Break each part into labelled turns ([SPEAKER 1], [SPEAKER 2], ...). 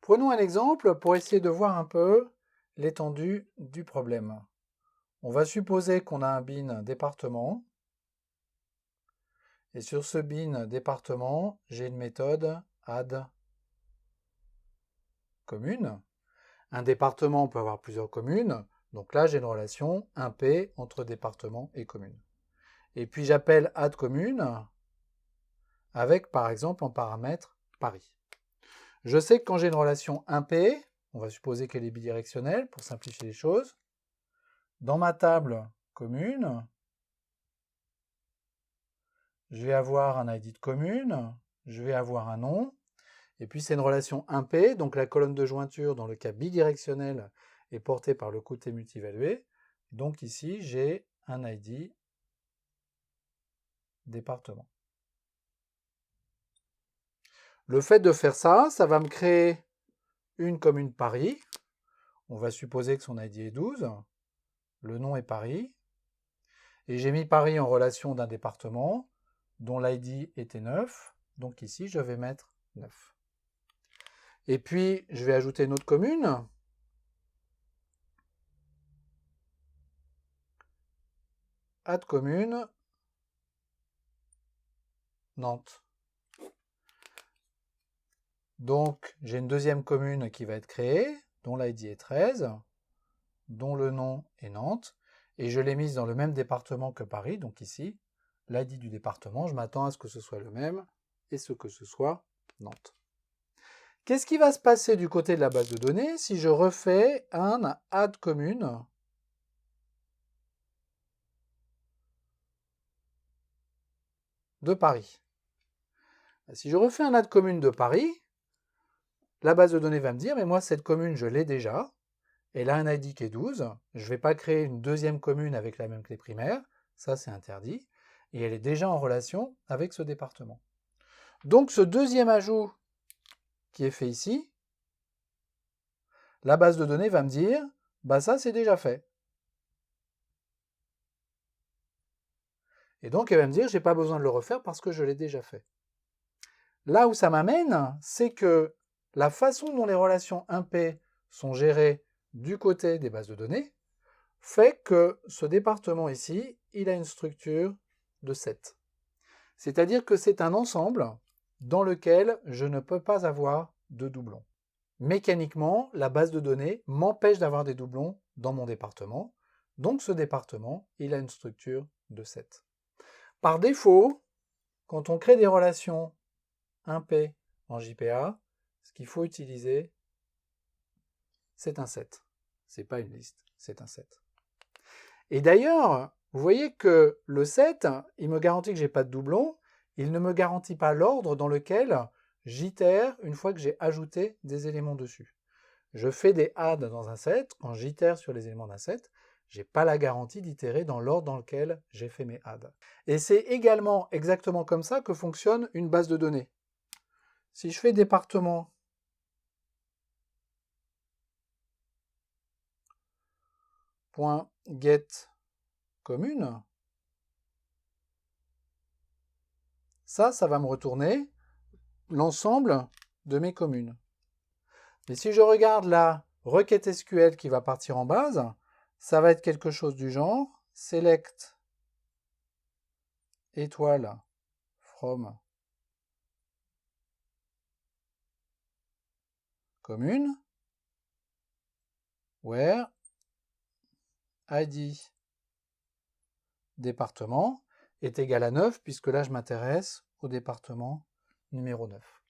[SPEAKER 1] Prenons un exemple pour essayer de voir un peu l'étendue du problème. On va supposer qu'on a un bin département. Et sur ce bin département, j'ai une méthode add commune. Un département peut avoir plusieurs communes. Donc là, j'ai une relation 1P entre département et commune. Et puis j'appelle add commune avec, par exemple, en paramètre Paris. Je sais que quand j'ai une relation 1P, on va supposer qu'elle est bidirectionnelle pour simplifier les choses. Dans ma table commune, je vais avoir un ID de commune, je vais avoir un nom, et puis c'est une relation 1P, donc la colonne de jointure dans le cas bidirectionnel est portée par le côté multivalué. Donc ici, j'ai un ID département. Le fait de faire ça, ça va me créer une commune Paris. On va supposer que son ID est 12. Le nom est Paris. Et j'ai mis Paris en relation d'un département dont l'ID était 9. Donc ici, je vais mettre 9. Et puis, je vais ajouter une autre commune. Add commune Nantes. Donc, j'ai une deuxième commune qui va être créée, dont l'ID est 13, dont le nom est Nantes, et je l'ai mise dans le même département que Paris, donc ici, l'ID du département, je m'attends à ce que ce soit le même, et ce que ce soit Nantes. Qu'est-ce qui va se passer du côté de la base de données si je refais un add commune de Paris? Si je refais un add commune de Paris, la base de données va me dire, mais moi cette commune je l'ai déjà, elle a un ID qui est 12, je ne vais pas créer une deuxième commune avec la même clé primaire, ça c'est interdit, et elle est déjà en relation avec ce département. Donc ce deuxième ajout qui est fait ici, la base de données va me dire, bah ça c'est déjà fait. Et donc elle va me dire, j'ai pas besoin de le refaire parce que je l'ai déjà fait. Là où ça m'amène, c'est que la façon dont les relations 1P sont gérées du côté des bases de données fait que ce département ici, il a une structure de 7. C'est-à-dire que c'est un ensemble dans lequel je ne peux pas avoir de doublons. Mécaniquement, la base de données m'empêche d'avoir des doublons dans mon département. Donc ce département, il a une structure de 7. Par défaut, quand on crée des relations 1P en JPA, ce qu'il faut utiliser, c'est un set. Ce n'est pas une liste, c'est un set. Et d'ailleurs, vous voyez que le set, il me garantit que je n'ai pas de doublons, il ne me garantit pas l'ordre dans lequel j'itère une fois que j'ai ajouté des éléments dessus. Je fais des adds dans un set, quand j'itère sur les éléments d'un set, je n'ai pas la garantie d'itérer dans l'ordre dans lequel j'ai fait mes adds. Et c'est également exactement comme ça que fonctionne une base de données. Si je fais département .get commune, ça va me retourner l'ensemble de mes communes. Mais si je regarde la requête SQL qui va partir en base, ça va être quelque chose du genre select étoile from commune where ID département est égal à 9, puisque là je m'intéresse au département numéro 9.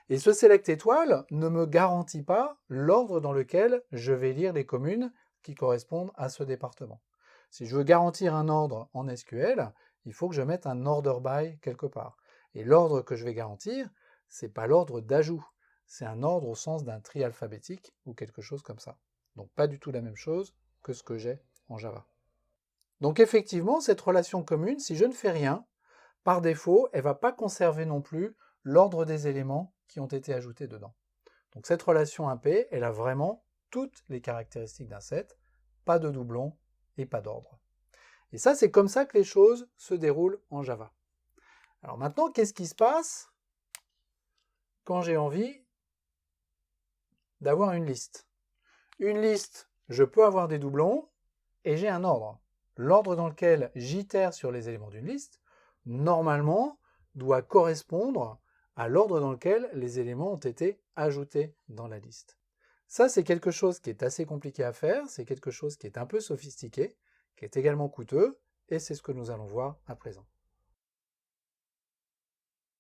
[SPEAKER 1] Et ce select étoile ne me garantit pas l'ordre dans lequel je vais lire les communes qui correspondent à ce département. Si je veux garantir un ordre en SQL, il faut que je mette un order by quelque part. Et l'ordre que je vais garantir, ce n'est pas l'ordre d'ajout, c'est un ordre au sens d'un tri alphabétique ou quelque chose comme ça. Donc pas du tout la même chose que ce que j'ai en Java. Donc effectivement, cette relation commune, si je ne fais rien, par défaut, elle ne va pas conserver non plus l'ordre des éléments qui ont été ajoutés dedans. Donc cette relation 1P, elle a vraiment toutes les caractéristiques d'un set, pas de doublons et pas d'ordre. Et ça, c'est comme ça que les choses se déroulent en Java. Alors maintenant, qu'est-ce qui se passe quand j'ai envie d'avoir une liste. Une liste, je peux avoir des doublons et j'ai un ordre. L'ordre dans lequel j'itère sur les éléments d'une liste, normalement, doit correspondre à l'ordre dans lequel les éléments ont été ajoutés dans la liste. Ça, c'est quelque chose qui est assez compliqué à faire, c'est quelque chose qui est un peu sophistiqué, qui est également coûteux, et c'est ce que nous allons voir à présent.